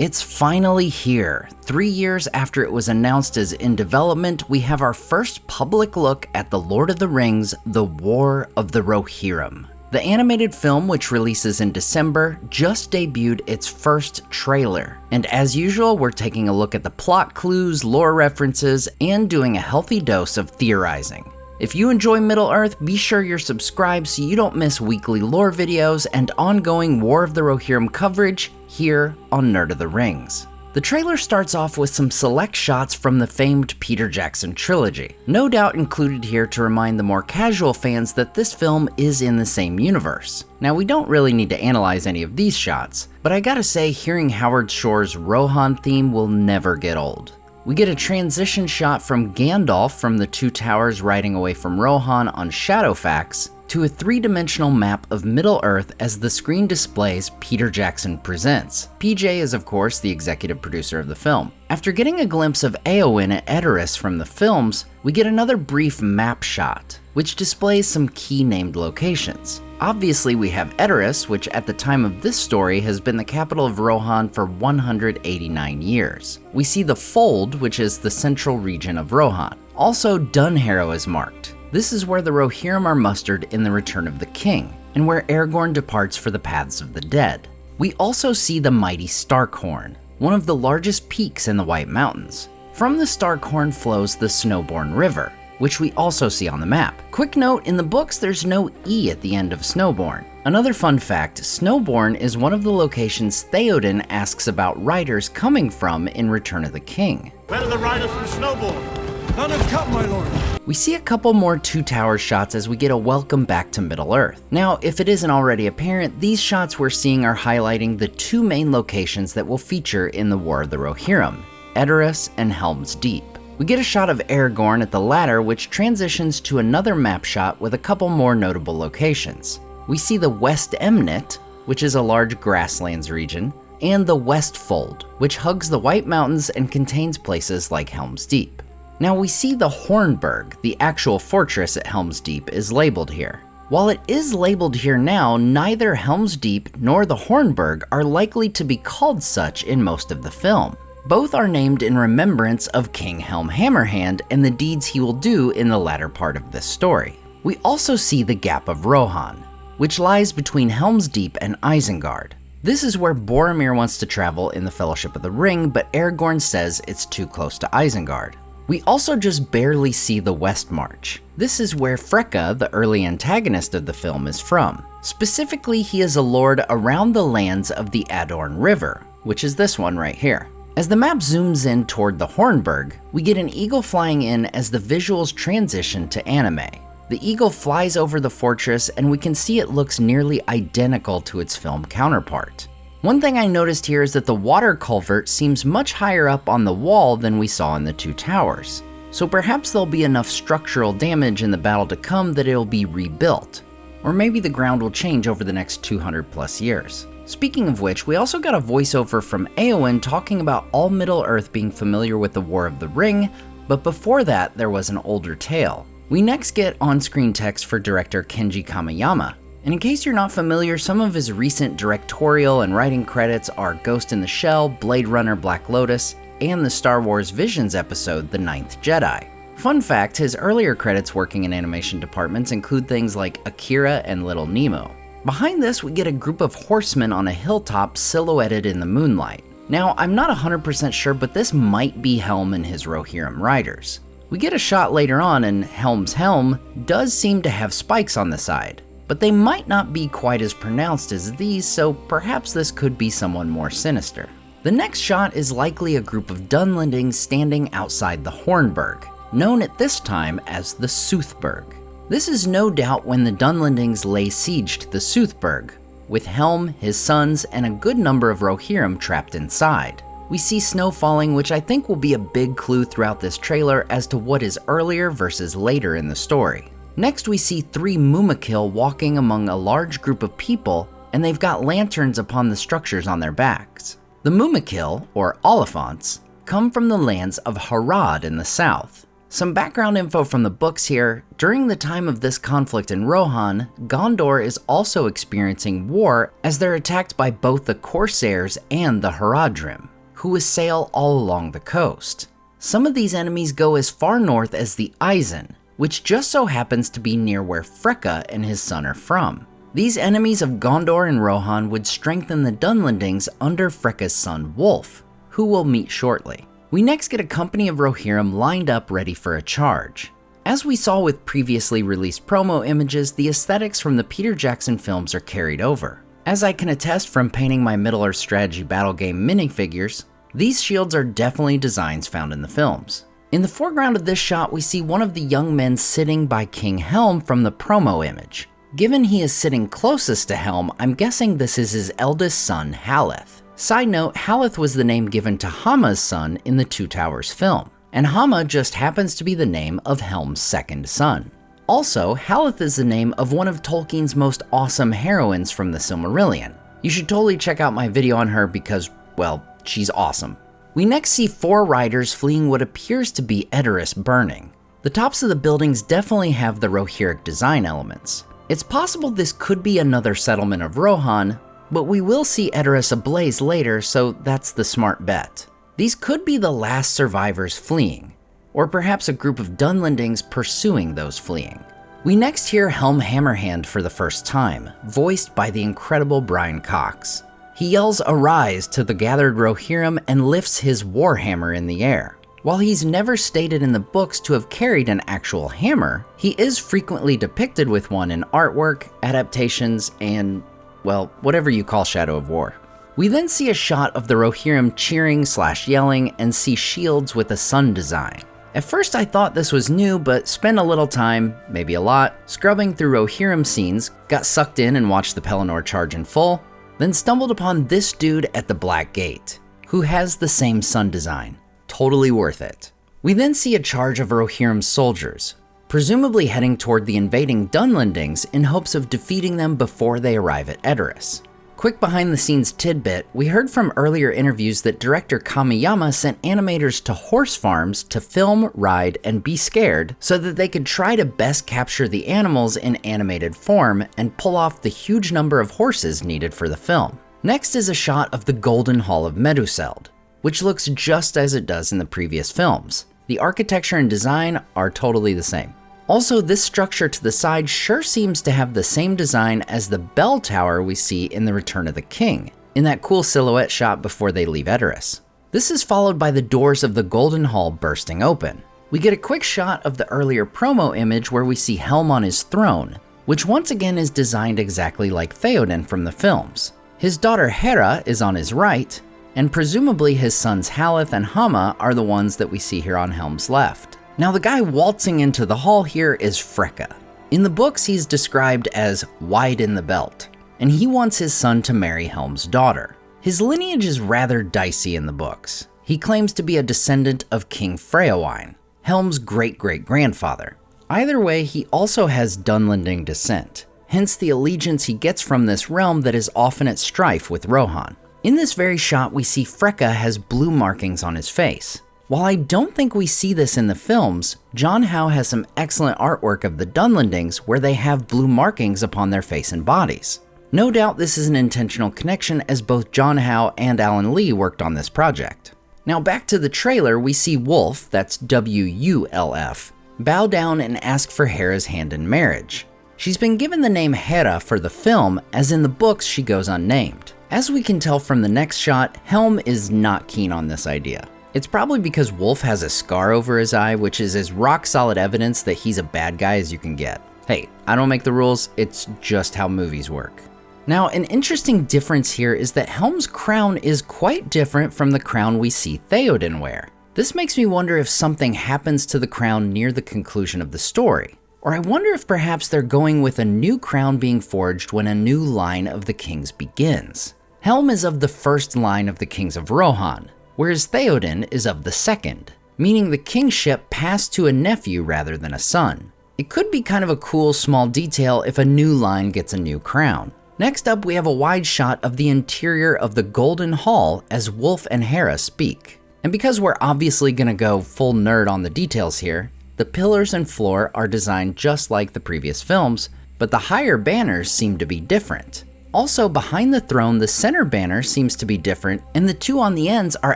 It's finally here. 3 years after it was announced as in development, we have our first public look at The Lord of the Rings, The War of the Rohirrim. The animated film, which releases in December, just debuted its first trailer. And as usual, we're taking a look at the plot clues, lore references, and doing a healthy dose of theorizing. If you enjoy Middle-earth, be sure you're subscribed so you don't miss weekly lore videos and ongoing War of the Rohirrim coverage here on Nerd of the Rings. The trailer starts off with some select shots from the famed Peter Jackson trilogy, no doubt included here to remind the more casual fans that this film is in the same universe. Now, we don't really need to analyze any of these shots, but I gotta say, hearing Howard Shore's Rohan theme will never get old. We get a transition shot from Gandalf from the Two Towers riding away from Rohan on Shadowfax to a three-dimensional map of Middle-earth as the screen displays Peter Jackson Presents. PJ is of course the executive producer of the film. After getting a glimpse of Éowyn at Edoras from the films, we get another brief map shot, which displays some key named locations. Obviously we have Edoras, which at the time of this story has been the capital of Rohan for 189 years. We see the Fold, which is the central region of Rohan. Also, Dunharrow is marked. This is where the Rohirrim are mustered in the Return of the King, and where Aragorn departs for the Paths of the Dead. We also see the mighty Starkhorn, one of the largest peaks in the White Mountains. From the Starkhorn flows the Snowbourn River, which we also see on the map. Quick note, in the books there's no E at the end of Snowbourn. Another fun fact, Snowbourn is one of the locations Theoden asks about riders coming from in Return of the King. Where are the riders from Snowbourn? None have come, my lord. We see a couple more Two Towers shots as we get a welcome back to Middle-earth. Now, if it isn't already apparent, these shots we're seeing are highlighting the two main locations that will feature in the War of the Rohirrim, Edoras and Helm's Deep. We get a shot of Aragorn at the latter, which transitions to another map shot with a couple more notable locations. We see the West Emnet, which is a large grasslands region, and the West Fold, which hugs the White Mountains and contains places like Helm's Deep. Now we see the Hornburg, the actual fortress at Helm's Deep, is labeled here. While it is labeled here now, neither Helm's Deep nor the Hornburg are likely to be called such in most of the film. Both are named in remembrance of King Helm Hammerhand and the deeds he will do in the latter part of this story. We also see the Gap of Rohan, which lies between Helm's Deep and Isengard. This is where Boromir wants to travel in the Fellowship of the Ring, but Aragorn says it's too close to Isengard. We also just barely see the West March. This is where Freka, the early antagonist of the film, is from. Specifically, he is a lord around the lands of the Adorn River, which is this one right here. As the map zooms in toward the Hornburg, we get an eagle flying in as the visuals transition to anime. The eagle flies over the fortress and we can see it looks nearly identical to its film counterpart. One thing I noticed here is that the water culvert seems much higher up on the wall than we saw in the Two Towers. So perhaps there'll be enough structural damage in the battle to come that it'll be rebuilt. Or maybe the ground will change over the next 200 plus years. Speaking of which, we also got a voiceover from Éowyn talking about all Middle-earth being familiar with the War of the Ring, but before that there was an older tale. We next get on-screen text for director Kenji Kamiyama. And in case you're not familiar, some of his recent directorial and writing credits are Ghost in the Shell, Blade Runner Black Lotus, and the Star Wars Visions episode The Ninth Jedi. Fun fact, his earlier credits working in animation departments include things like Akira and Little Nemo. Behind this, we get a group of horsemen on a hilltop silhouetted in the moonlight. Now, I'm not 100% sure, but this might be Helm and his Rohirrim riders. We get a shot later on and Helm's helm does seem to have spikes on the side, but they might not be quite as pronounced as these, so perhaps this could be someone more sinister. The next shot is likely a group of Dunlendings standing outside the Hornburg, known at this time as the Soothburg. This is no doubt when the Dunlendings lay siege to the Soothburg, with Helm, his sons, and a good number of Rohirrim trapped inside. We see snow falling, which I think will be a big clue throughout this trailer as to what is earlier versus later in the story. Next, we see three Mumakil walking among a large group of people, and they've got lanterns upon the structures on their backs. The Mumakil, or Oliphants, come from the lands of Harad in the south. Some background info from the books here. During the time of this conflict in Rohan, Gondor is also experiencing war as they're attacked by both the Corsairs and the Haradrim. who assail all along the coast. Some of these enemies go as far north as the Eisen, which just so happens to be near where Freka and his son are from. These enemies of Gondor and Rohan would strengthen the Dunlendings under Freka's son Wolf, who we'll meet shortly. We next get a company of Rohirrim lined up ready for a charge. As we saw with previously released promo images, the aesthetics from the Peter Jackson films are carried over. As I can attest from painting my Middle-earth strategy battle game minifigures, these shields are definitely designs found in the films. In the foreground of this shot, we see one of the young men sitting by King Helm from the promo image. Given he is sitting closest to Helm, I'm guessing this is his eldest son, Haleth. Side note, Haleth was the name given to Hama's son in the Two Towers film, and Hama just happens to be the name of Helm's second son. Also, Haleth is the name of one of Tolkien's most awesome heroines from the Silmarillion. You should totally check out my video on her because, well, she's awesome. We next see 4 riders fleeing what appears to be Edoras burning. The tops of the buildings definitely have the Rohirric design elements. It's possible this could be another settlement of Rohan, but we will see Edoras ablaze later, so that's the smart bet. These could be the last survivors fleeing, or perhaps a group of Dunlendings pursuing those fleeing. We next hear Helm Hammerhand for the first time, voiced by the incredible Brian Cox. He yells "Arise" to the gathered Rohirrim and lifts his warhammer in the air. While he's never stated in the books to have carried an actual hammer, he is frequently depicted with one in artwork, adaptations, and, well, whatever you call Shadow of War. We then see a shot of the Rohirrim cheering/yelling and see shields with a sun design. At first I thought this was new, but spent a little time, maybe a lot, scrubbing through Rohirrim scenes, got sucked in and watched the Pelennor charge in full, then stumbled upon this dude at the Black Gate, who has the same sun design. Totally worth it. We then see a charge of Rohirrim's soldiers, presumably heading toward the invading Dunlendings in hopes of defeating them before they arrive at Edoras. Quick behind the scenes tidbit, we heard from earlier interviews that director Kamiyama sent animators to horse farms to film, ride, and be scared so that they could try to best capture the animals in animated form and pull off the huge number of horses needed for the film. Next is a shot of the Golden Hall of Meduseld, which looks just as it does in the previous films. The architecture and design are totally the same. Also, this structure to the side sure seems to have the same design as the bell tower we see in The Return of the King, in that cool silhouette shot before they leave Edoras. This is followed by the doors of the Golden Hall bursting open. We get a quick shot of the earlier promo image where we see Helm on his throne, which once again is designed exactly like Theoden from the films. His daughter Hera is on his right, and presumably his sons Haleth and Hama are the ones that we see here on Helm's left. Now the guy waltzing into the hall here is Freka. In the books he's described as wide in the belt, and he wants his son to marry Helm's daughter. His lineage is rather dicey in the books. He claims to be a descendant of King Freyawind, Helm's great-great-grandfather. Either way, he also has Dunlending descent, hence the allegiance he gets from this realm that is often at strife with Rohan. In this very shot, we see Freka has blue markings on his face. While I don't think we see this in the films, John Howe has some excellent artwork of the Dunlendings where they have blue markings upon their face and bodies. No doubt this is an intentional connection as both John Howe and Alan Lee worked on this project. Now back to the trailer, we see Wolf, that's W-U-L-F, bow down and ask for Hera's hand in marriage. She's been given the name Hera for the film, as in the books she goes unnamed. As we can tell from the next shot, Helm is not keen on this idea. It's probably because Wolf has a scar over his eye, which is as rock solid evidence that he's a bad guy as you can get. Hey, I don't make the rules, it's just how movies work. Now, an interesting difference here is that Helm's crown is quite different from the crown we see Theoden wear. This makes me wonder if something happens to the crown near the conclusion of the story. Or I wonder if perhaps they're going with a new crown being forged when a new line of the kings begins. Helm is of the first line of the kings of Rohan, whereas Theoden is of the second, meaning the kingship passed to a nephew rather than a son. It could be kind of a cool small detail if a new line gets a new crown. Next up, we have a wide shot of the interior of the Golden Hall as Wolf and Hera speak. And because we're obviously gonna go full nerd on the details here, the pillars and floor are designed just like the previous films, but the higher banners seem to be different. Also, behind the throne, the center banner seems to be different, and the two on the ends are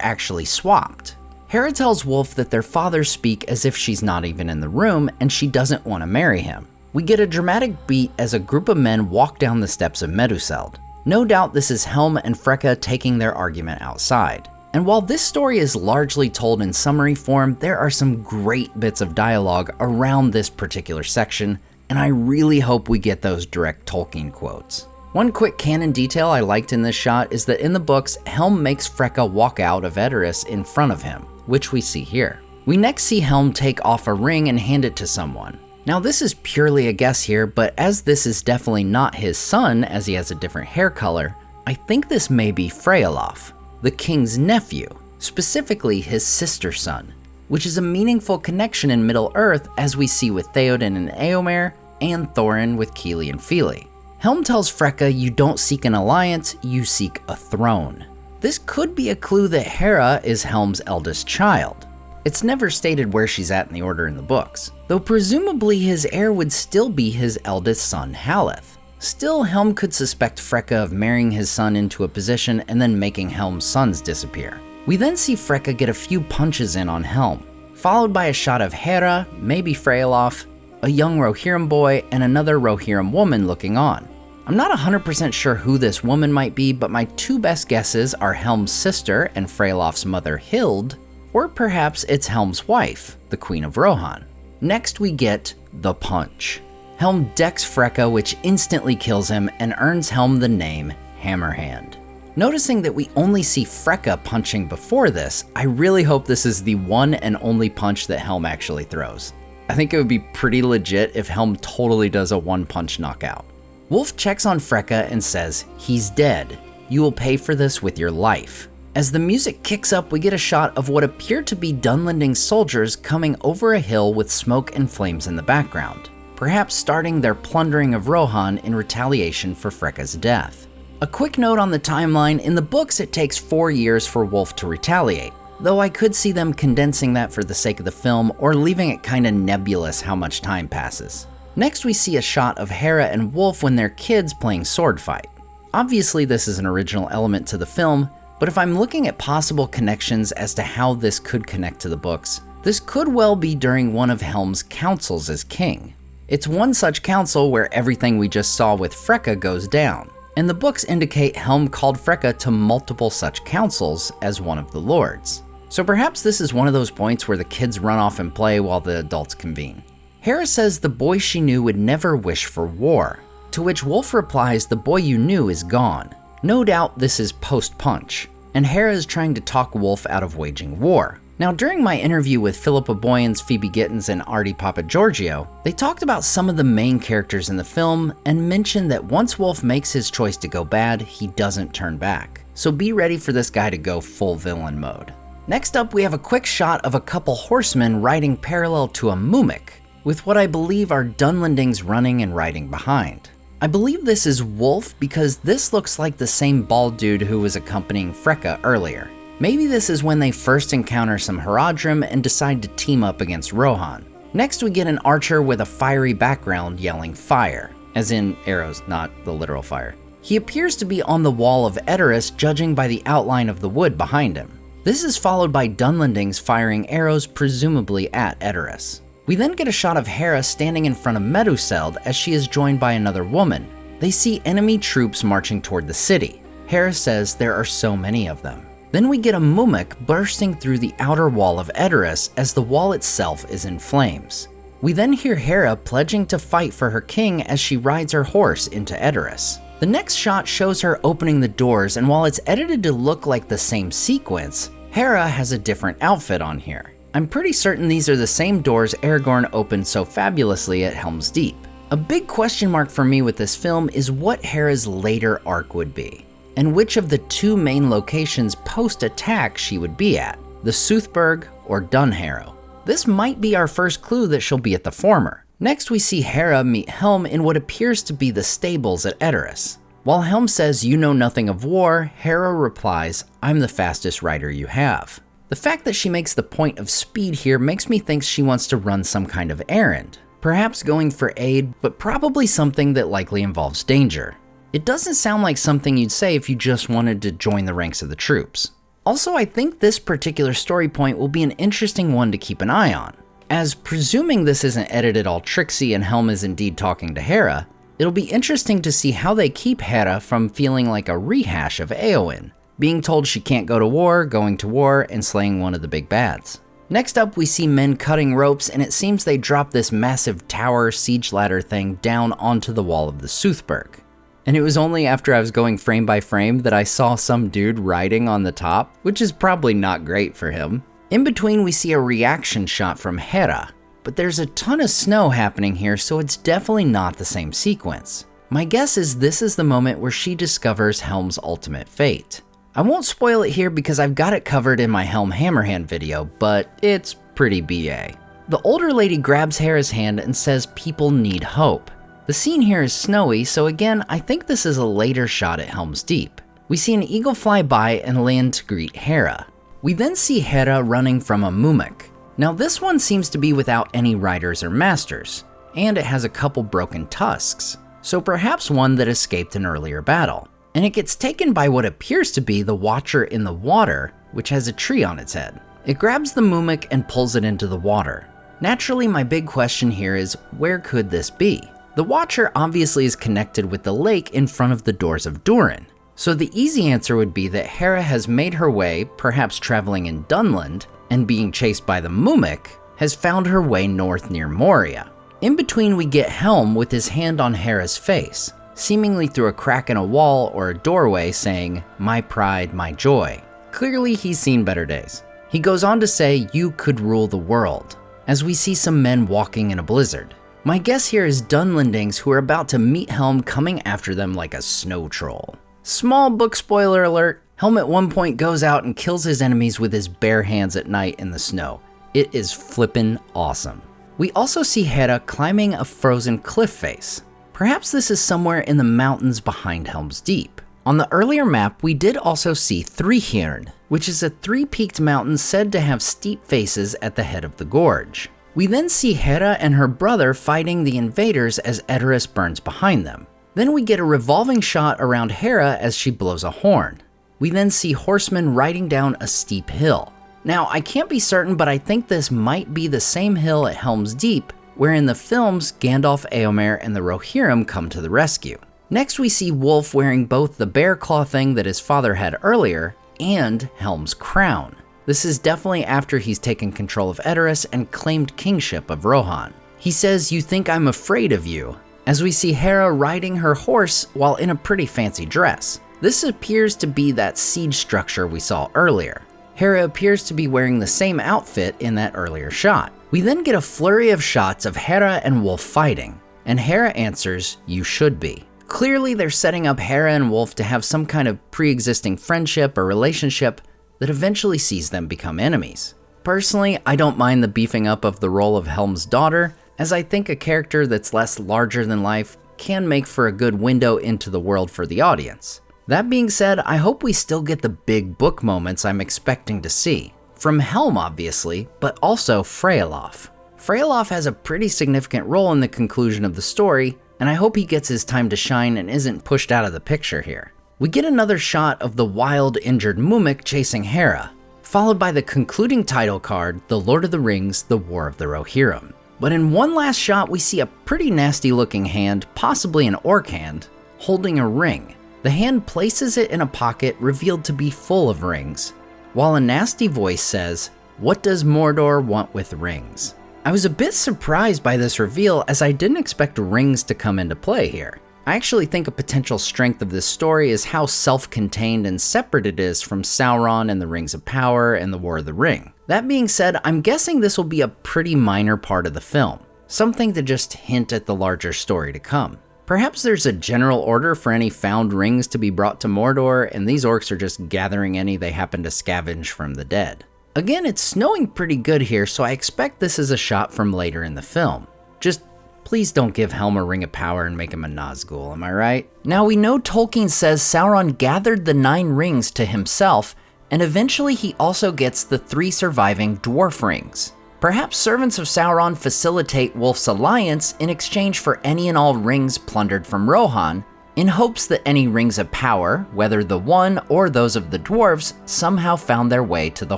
actually swapped. Hera tells Wolf that their fathers speak as if she's not even in the room, and she doesn't want to marry him. We get a dramatic beat as a group of men walk down the steps of Meduseld. No doubt this is Helm and Freka taking their argument outside. And while this story is largely told in summary form, there are some great bits of dialogue around this particular section, and I really hope we get those direct Tolkien quotes. One quick canon detail I liked in this shot is that in the books, Helm makes Freka walk out of Edoras in front of him, which we see here. We next see Helm take off a ring and hand it to someone. Now this is purely a guess here, but as this is definitely not his son as he has a different hair color, I think this may be Freyalaf, the king's nephew, specifically his sister's son, which is a meaningful connection in Middle-earth as we see with Theoden and Eomer, and Thorin with Keely and Fili. Helm tells Freka you don't seek an alliance, you seek a throne. This could be a clue that Hera is Helm's eldest child. It's never stated where she's at in the order in the books, though presumably his heir would still be his eldest son Haleth. Still, Helm could suspect Freka of marrying his son into a position and then making Helm's sons disappear. We then see Freka get a few punches in on Helm, followed by a shot of Hera, maybe Freyalaf, a young Rohirrim boy, and another Rohirrim woman looking on. I'm not 100% sure who this woman might be, but my two best guesses are Helm's sister and Freyalaf's mother Hild, or perhaps it's Helm's wife, the Queen of Rohan. Next we get the punch. Helm decks Freka, which instantly kills him and earns Helm the name Hammerhand. Noticing that we only see Freka punching before this, I really hope this is the one and only punch that Helm actually throws. I think it would be pretty legit if Helm totally does a one-punch knockout. Wolf checks on Freka and says, "He's dead. You will pay for this with your life." As the music kicks up, we get a shot of what appear to be Dunlending soldiers coming over a hill with smoke and flames in the background, perhaps starting their plundering of Rohan in retaliation for Freka's death. A quick note on the timeline, in the books it takes 4 years for Wolf to retaliate, though I could see them condensing that for the sake of the film or leaving it kinda nebulous how much time passes. Next we see a shot of Hera and Wolf when they're kids playing sword fight. Obviously this is an original element to the film, but if I'm looking at possible connections as to how this could connect to the books, this could well be during one of Helm's councils as king. It's one such council where everything we just saw with Freka goes down, and the books indicate Helm called Freka to multiple such councils as one of the lords. So perhaps this is one of those points where the kids run off and play while the adults convene. Hera says the boy she knew would never wish for war, to which Wolf replies the boy you knew is gone. No doubt this is post-punch, and Hera is trying to talk Wolf out of waging war. Now during my interview with Philippa Boyens, Phoebe Gittins, and Artie Papagiorgio, they talked about some of the main characters in the film and mentioned that once Wolf makes his choice to go bad, he doesn't turn back. So be ready for this guy to go full villain mode. Next up, we have a quick shot of a couple horsemen riding parallel to a mumik, with what I believe are Dunlendings running and riding behind. I believe this is Wolf because this looks like the same bald dude who was accompanying Freka earlier. Maybe this is when they first encounter some Haradrim and decide to team up against Rohan. Next we get an archer with a fiery background yelling fire, as in arrows, not the literal fire. He appears to be on the wall of Edoras, judging by the outline of the wood behind him. This is followed by Dunlendings firing arrows presumably at Edoras. We then get a shot of Hera standing in front of Meduseld as she is joined by another woman. They see enemy troops marching toward the city. Hera says there are so many of them. Then we get a mumik bursting through the outer wall of Edoras as the wall itself is in flames. We then hear Hera pledging to fight for her king as she rides her horse into Edoras. The next shot shows her opening the doors, and while it's edited to look like the same sequence, Hera has a different outfit on here. I'm pretty certain these are the same doors Aragorn opened so fabulously at Helm's Deep. A big question mark for me with this film is what Hera's later arc would be, and which of the two main locations post-attack she would be at, the Soothburg or Dunharrow. This might be our first clue that she'll be at the former. Next we see Hera meet Helm in what appears to be the stables at Edoras. While Helm says you know nothing of war, Hera replies, I'm the fastest rider you have. The fact that she makes the point of speed here makes me think she wants to run some kind of errand, perhaps going for aid, but probably something that likely involves danger. It doesn't sound like something you'd say if you just wanted to join the ranks of the troops. Also, I think this particular story point will be an interesting one to keep an eye on, as presuming this isn't edited all tricksy and Helm is indeed talking to Hera, it'll be interesting to see how they keep Hera from feeling like a rehash of Éowyn, being told she can't go to war, going to war, and slaying one of the big bads. Next up, we see men cutting ropes, and it seems they drop this massive tower siege ladder thing down onto the wall of the Soothburg. And it was only after I was going frame by frame that I saw some dude riding on the top, which is probably not great for him. In between, we see a reaction shot from Hera, but there's a ton of snow happening here, so it's definitely not the same sequence. My guess is this is the moment where she discovers Helm's ultimate fate. I won't spoil it here because I've got it covered in my Helm Hammerhand video, but it's pretty BA. The older lady grabs Hera's hand and says people need hope. The scene here is snowy, so again, I think this is a later shot at Helm's Deep. We see an eagle fly by and land to greet Hera. We then see Hera running from a mumik. Now this one seems to be without any riders or masters, and it has a couple broken tusks, so perhaps one that escaped an earlier battle. And it gets taken by what appears to be the Watcher in the water, which has a tree on its head. It grabs the mumik and pulls it into the water. Naturally, my big question here is, where could this be? The Watcher obviously is connected with the lake in front of the doors of Durin. So the easy answer would be that Hera has made her way, perhaps traveling in Dunland, and being chased by the mumik, has found her way north near Moria. In between, we get Helm with his hand on Hera's face, seemingly through a crack in a wall or a doorway, saying, "My pride, my joy." Clearly, he's seen better days. He goes on to say, "You could rule the world," as we see some men walking in a blizzard. My guess here is Dunlendings who are about to meet Helm coming after them like a snow troll. Small book spoiler alert, Helm at one point goes out and kills his enemies with his bare hands at night in the snow. It is flippin' awesome. We also see Hera climbing a frozen cliff face. Perhaps this is somewhere in the mountains behind Helm's Deep. On the earlier map, we did also see Thrihirn, which is a three-peaked mountain said to have steep faces at the head of the gorge. We then see Hera and her brother fighting the invaders as Edoras burns behind them. Then we get a revolving shot around Hera as she blows a horn. We then see horsemen riding down a steep hill. Now, I can't be certain, but I think this might be the same hill at Helm's Deep, where in the films, Gandalf, Éomer, and the Rohirrim come to the rescue. Next, we see Wolf wearing both the bear claw thing that his father had earlier and Helm's crown. This is definitely after he's taken control of Edoras and claimed kingship of Rohan. He says, "You think I'm afraid of you," as we see Hera riding her horse while in a pretty fancy dress. This appears to be that siege structure we saw earlier. Hera appears to be wearing the same outfit in that earlier shot. We then get a flurry of shots of Hera and Wolf fighting, and Hera answers, "You should be." Clearly, they're setting up Hera and Wolf to have some kind of pre-existing friendship or relationship that eventually sees them become enemies. Personally, I don't mind the beefing up of the role of Helm's daughter, as I think a character that's less larger than life can make for a good window into the world for the audience. That being said, I hope we still get the big book moments I'm expecting to see. From Helm, obviously, but also Freyalof. Freyalof has a pretty significant role in the conclusion of the story, and I hope he gets his time to shine and isn't pushed out of the picture here. We get another shot of the wild, injured mumik chasing Hera, followed by the concluding title card, The Lord of the Rings, The War of the Rohirrim. But in one last shot, we see a pretty nasty looking hand, possibly an orc hand, holding a ring. The hand places it in a pocket revealed to be full of rings, while a nasty voice says, "What does Mordor want with rings?" I was a bit surprised by this reveal, as I didn't expect rings to come into play here. I actually think a potential strength of this story is how self-contained and separate it is from Sauron and the Rings of Power and the War of the Ring. That being said, I'm guessing this will be a pretty minor part of the film, something to just hint at the larger story to come. Perhaps there's a general order for any found rings to be brought to Mordor, and these orcs are just gathering any they happen to scavenge from the dead. Again, it's snowing pretty good here, so I expect this is a shot from later in the film. Just please don't give Helm a ring of power and make him a Nazgul, am I right? Now we know Tolkien says Sauron gathered the 9 rings to himself, and eventually he also gets the 3 surviving dwarf rings. Perhaps servants of Sauron facilitate Wolf's alliance in exchange for any and all rings plundered from Rohan, in hopes that any rings of power, whether the one or those of the dwarves, somehow found their way to the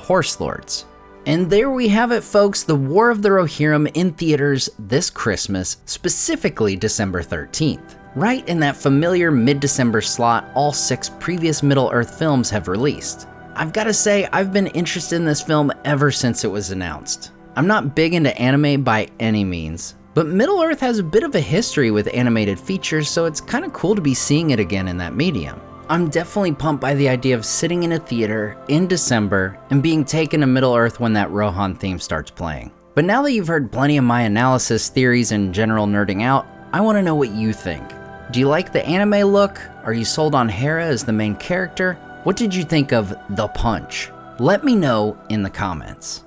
Horse Lords. And there we have it, folks, the War of the Rohirrim in theaters this Christmas, specifically December 13th. Right in that familiar mid-December slot all 6 previous Middle-earth films have released. I've gotta say, I've been interested in this film ever since it was announced. I'm not big into anime by any means, but Middle-earth has a bit of a history with animated features, so it's kinda cool to be seeing it again in that medium. I'm definitely pumped by the idea of sitting in a theater in December and being taken to Middle-earth when that Rohan theme starts playing. But now that you've heard plenty of my analysis, theories, and general nerding out, I wanna know what you think. Do you like the anime look? Are you sold on Hera as the main character? What did you think of The Punch? Let me know in the comments.